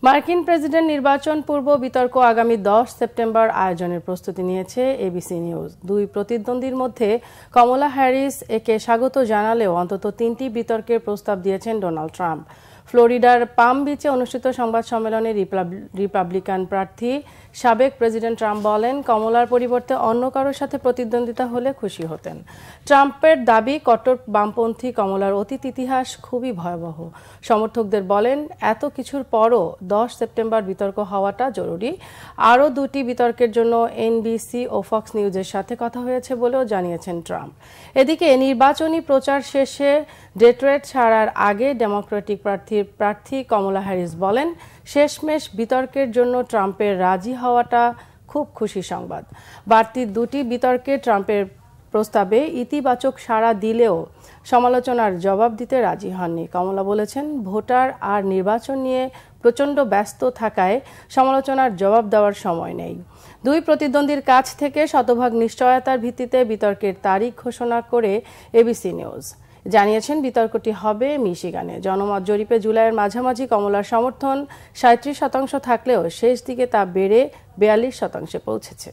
মার্কিন প্রেসিডেন্ট নির্বাচন পূর্ব বিতর্ক আগামী 10 সেপ্টেম্বর আয়োজনের প্রস্তুতি নিয়েছে এবিসি নিউজ। দুই প্রতিদ্বন্দ্বীর মধ্যে কমলা হ্যারিস একে স্বাগত জানালেও অন্তত 3টি বিতর্কের প্রস্তাব দিয়েছেন ডোনাল্ড ট্রাম্প। ফ্লোরিডার পাম বিচে অনুষ্ঠিত সংবাদ সম্মেলনে রিপাবলিকান প্রার্থী সাবেক প্রেসিডেন্ট ট্রাম্প বলেন, কমলার পরিবর্তে অন্য কারোর সাথে প্রতিদ্বন্দ্বিতা হলে খুশি হতেন। ট্রাম্পের দাবি, কট্টর বামপন্থী কমলার অতীত ইতিহাস খুবই ভয়াবহ। সমর্থকদের বলেন, এত কিছুর পরও 10 সেপ্টেম্বর বিতর্ক হওয়াটা জরুরি। আরও দুটি বিতর্কের জন্য এনবিসি ও ফক্স নিউজের সাথে কথা হয়েছে বলেও জানিয়েছেন ট্রাম্প। এদিকে নির্বাচনী প্রচার শেষে ডেট্রয়েট ছাড়ার আগে ডেমোক্রেটিক প্রার্থী কমলা হ্যারিস বলেন, শেষমেশ বিতর্কের জন্য ট্রাম্পের রাজি হওয়াটা খুব খুশি সংবাদ। বাড়তি দুটি বিতর্কে ট্রাম্পের প্রস্তাবে ইতিবাচক সাড়া দিলেও সমালোচনার জবাব দিতে রাজি হননি। কমলা বলেছেন, ভোটার আর নির্বাচন নিয়ে প্রচণ্ড ব্যস্ত থাকায় সমালোচনার জবাব দেওয়ার সময় নেই। দুই প্রতিদ্বন্দ্বীর কাছ থেকে শতভাগ নিশ্চয়তার ভিত্তিতে বিতর্কের তারিখ ঘোষণা করে এবিসি নিউজ জানিয়েছেন, বিতর্কটি হবে মিশিগানে। জনমত জরিপে জুলাইয়ের মাঝামাঝি কমলার সমর্থন 37% থাকলেও শেষ দিকে তা বেড়ে 42% পৌঁছেছে।